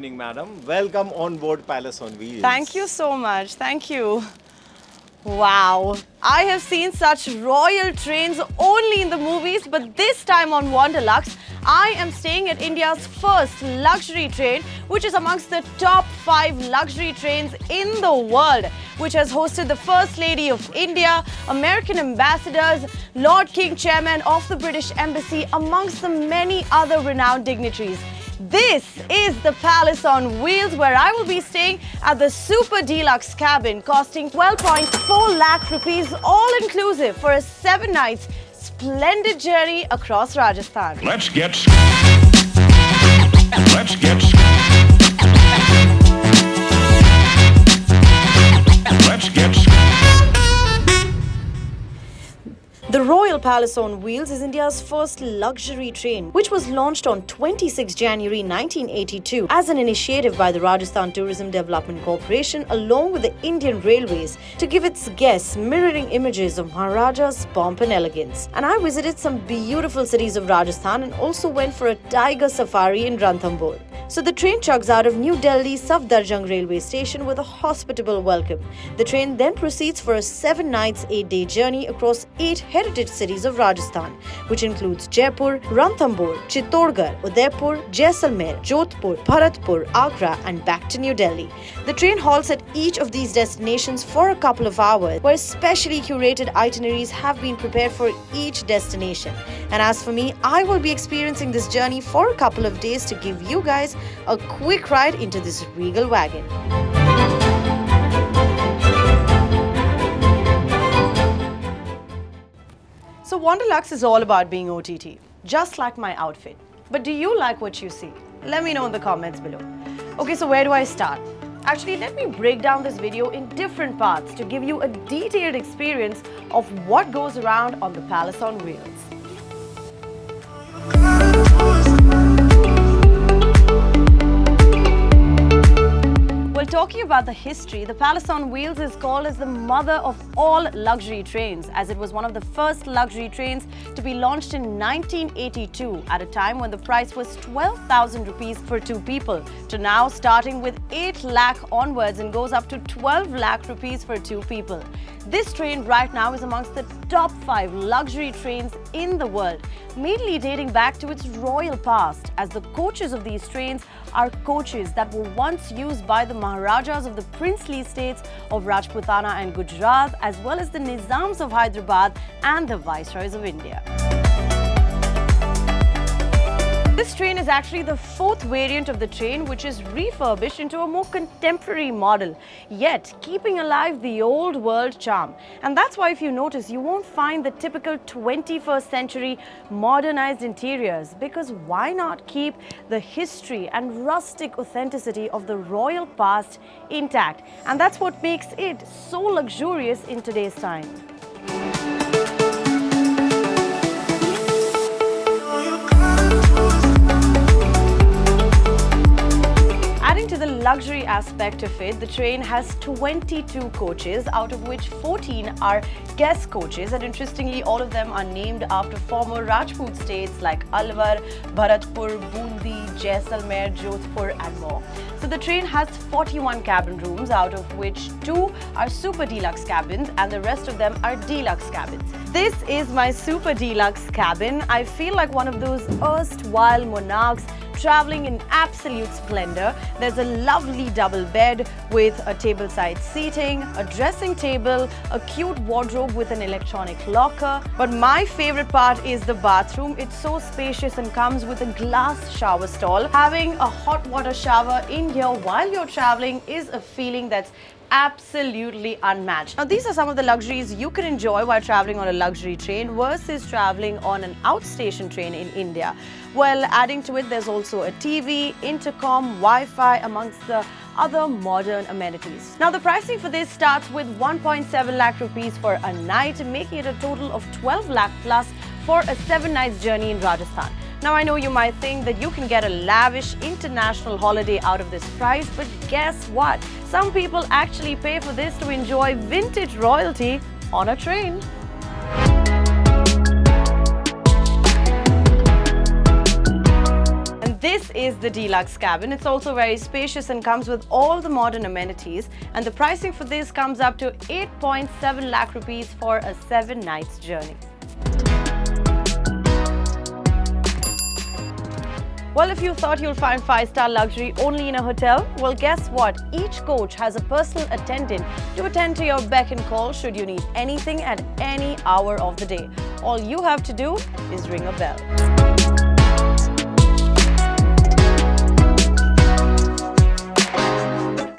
evening, madam. Welcome on board Palace on Wheels. Thank you so much. Thank you. Wow. I have seen such royal trains only in the movies, but this time on WanderLuxe, I am staying at India's first luxury train, which is amongst the top 5 luxury trains in the world, which has hosted the First Lady of India, American ambassadors, Lord King Chairman of the British Embassy, amongst the many other renowned dignitaries. This is the Palace on Wheels, where I will be staying at the Super Deluxe cabin, costing 12.4 lakh rupees all inclusive for a 7 nights splendid journey across Rajasthan. Let's get The Royal Palace on Wheels is India's first luxury train, which was launched on 26 January 1982 as an initiative by the Rajasthan Tourism Development Corporation along with the Indian Railways to give its guests mirroring images of Maharaja's pomp and elegance. And I visited some beautiful cities of Rajasthan and also went for a tiger safari in Ranthambore. So the train chugs out of New Delhi's Safdarjung railway station with a hospitable welcome. The train then proceeds for a 7 nights, 8-day journey across 8 heritage cities of Rajasthan, which includes Jaipur, Ranthambore, Chittorgarh, Udaipur, Jaisalmer, Jodhpur, Bharatpur, Agra and back to New Delhi. The train halts at each of these destinations for a couple of hours, where specially curated itineraries have been prepared for each destination. And as for me, I will be experiencing this journey for a couple of days to give you guys a quick ride into this regal wagon. So WanderLuxe is all about being OTT, just like my outfit. But do you like what you see? Let me know in the comments below. Okay, so where do I start? Actually, let me break down this video in different parts to give you a detailed experience of what goes around on the Palace on Wheels. Well, talking about the history, the Palace on Wheels is called as the mother of all luxury trains, as it was one of the first luxury trains to be launched in 1982 at a time when the price was 12,000 rupees for 2 people, to now starting with 8 lakh onwards and goes up to 12 lakh rupees for 2 people. This train right now is amongst the top 5 luxury trains in the world, mainly dating back to its royal past, as the coaches of these trains are coaches that were once used by the Maharajas of the princely states of Rajputana and Gujarat, as well as the Nizams of Hyderabad and the Viceroys of India. This train is actually the 4th variant of the train, which is refurbished into a more contemporary model, yet keeping alive the old world charm. And that's why, if you notice, you won't find the typical 21st century modernized interiors, because why not keep the history and rustic authenticity of the royal past intact? And that's what makes it so luxurious in today's time. Adding to the luxury aspect of it, the train has 22 coaches, out of which 14 are guest coaches, and interestingly, all of them are named after former Rajput states like Alwar, Bharatpur, Bundi, Jaisalmer, Jodhpur and more. So the train has 41 cabin rooms, out of which 2 are Super Deluxe cabins and the rest of them are Deluxe cabins. This is my Super Deluxe cabin. I feel like one of those erstwhile monarchs traveling in absolute splendor. There's a lovely double bed with a tableside seating, a dressing table, a cute wardrobe with an electronic locker. But my favorite part is the bathroom. It's so spacious and comes with a glass shower stall. Having a hot water shower in here while you're traveling is a feeling that's absolutely unmatched. Now, these are some of the luxuries you can enjoy while traveling on a luxury train versus traveling on an outstation train in India. Well, adding to it, there's also a TV, intercom, Wi-Fi, amongst the other modern amenities. Now, the pricing for this starts with 1.7 lakh rupees for a night, making it a total of 12 lakh plus for a 7 nights journey in Rajasthan. Now, I know you might think that you can get a lavish international holiday out of this price, but guess what? Some people actually pay for this to enjoy vintage royalty on a train. This is the deluxe cabin. It's also very spacious and comes with all the modern amenities. And the pricing for this comes up to 8.7 lakh rupees for a 7 nights journey. Well, if you thought you'll find 5-star luxury only in a hotel, well, guess what? Each coach has a personal attendant to attend to your beck and call should you need anything at any hour of the day. All you have to do is ring a bell.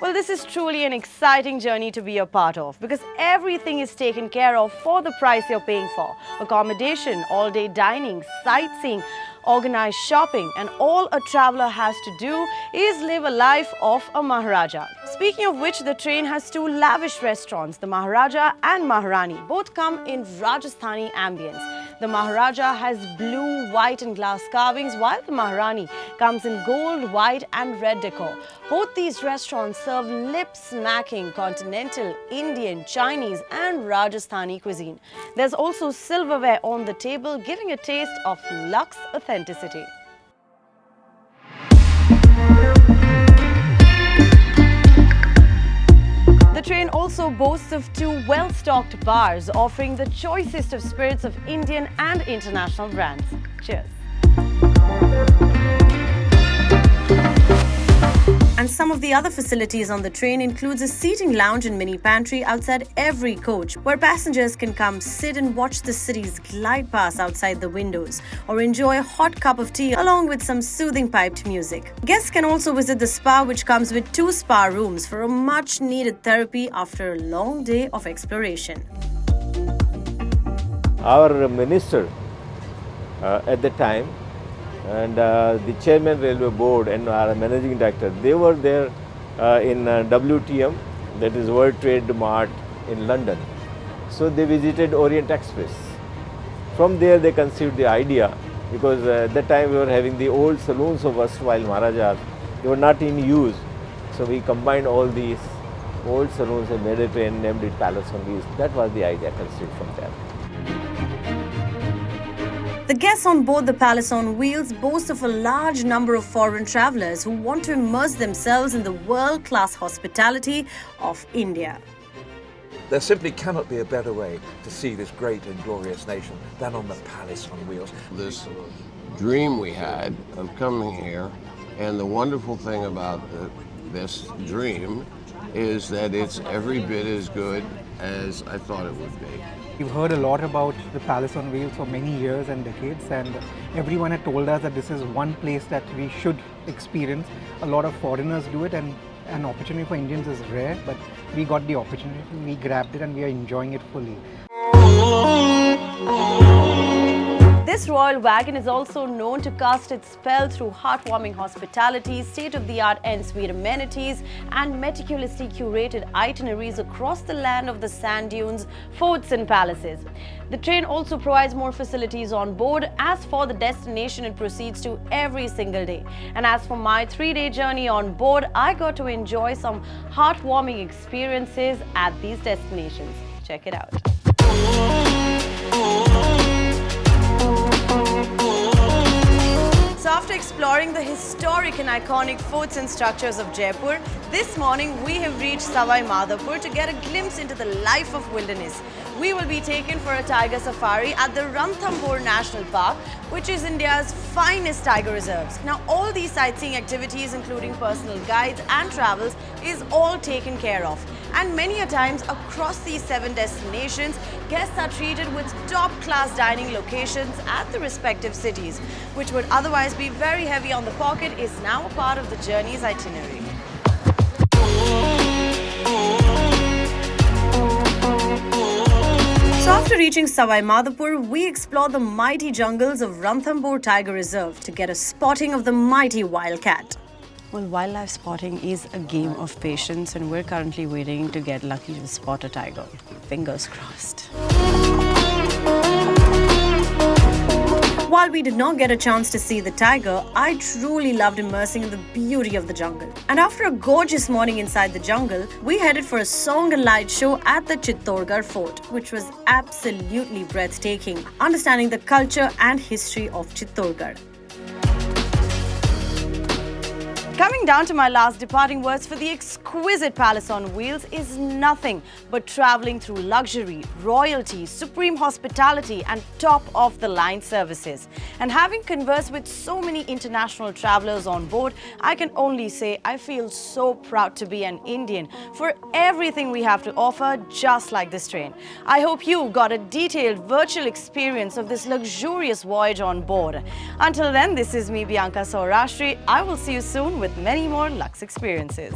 Well, this is truly an exciting journey to be a part of because everything is taken care of for the price you're paying for. Accommodation, all-day dining, sightseeing, organized shopping, and all a traveler has to do is live a life of a Maharaja. Speaking of which, the train has 2 lavish restaurants, the Maharaja and Maharani. Both come in Rajasthani ambience. The Maharaja has blue, white and glass carvings, while the Maharani comes in gold, white and red decor. Both these restaurants serve lip-smacking continental, Indian, Chinese and Rajasthani cuisine. There's also silverware on the table, giving a taste of luxe authenticity. The train also boasts of 2 well-stocked bars offering the choicest of spirits of Indian and international brands. Cheers! And some of the other facilities on the train includes a seating lounge and mini pantry outside every coach, where passengers can come sit and watch the cities glide past outside the windows, or enjoy a hot cup of tea along with some soothing piped music. Guests can also visit the spa, which comes with 2 spa rooms for a much needed therapy after a long day of exploration. Our minister at the time and the chairman railway board and our managing director, they were there in WTM, that is World Trade Mart in London. So they visited Orient Express. From there they conceived the idea, because at that time we were having the old saloons of erstwhile Maharajas. They were not in use. So we combined all these old saloons and made a train, named it Palace on Wheels. That was the idea conceived from there. The guests on board the Palace on Wheels boast of a large number of foreign travelers who want to immerse themselves in the world-class hospitality of India. There simply cannot be a better way to see this great and glorious nation than on the Palace on Wheels. This dream we had of coming here, and the wonderful thing about this dream is that it's every bit as good as I thought it would be. We've heard a lot about the Palace on Wheels for many years and decades, and everyone had told us that this is one place that we should experience. A lot of foreigners do it, and an opportunity for Indians is rare, but we got the opportunity, we grabbed it, and we are enjoying it fully. This royal wagon is also known to cast its spell through heartwarming hospitality, state-of-the-art en-suite amenities, and meticulously curated itineraries across the land of the sand dunes, forts and palaces. The train also provides more facilities on board. As for the destination, it proceeds to every single day. And as for my 3-day journey on board, I got to enjoy some heartwarming experiences at these destinations. Check it out. So after exploring the historic and iconic forts and structures of Jaipur, this morning we have reached Sawai Madhapur to get a glimpse into the life of wilderness. We will be taken for a tiger safari at the Ranthambore National Park, which is India's finest tiger reserves. Now, all these sightseeing activities, including personal guides and travels, is all taken care of. And many a times across these 7 destinations, guests are treated with top-class dining locations at the respective cities, which would otherwise be very heavy on the pocket, is now a part of the journey's itinerary. So after reaching Sawai Madhapur, we explore the mighty jungles of Ranthambore Tiger Reserve to get a spotting of the mighty wildcat. Well, wildlife spotting is a game of patience, and we're currently waiting to get lucky to spot a tiger. Fingers crossed. While we did not get a chance to see the tiger, I truly loved immersing in the beauty of the jungle. And after a gorgeous morning inside the jungle, we headed for a song and light show at the Chittorgarh fort, which was absolutely breathtaking, understanding the culture and history of Chittorgarh. Coming down to my last departing words for the exquisite palace on wheels is nothing but traveling through luxury, royalty, supreme hospitality and top-of-the-line services. And having conversed with so many international travelers on board, I can only say I feel so proud to be an Indian for everything we have to offer, just like this train. I hope you got a detailed virtual experience of this luxurious voyage on board. Until then, this is me, Bianca Saurastri. I will see you soon with many more Luxe experiences.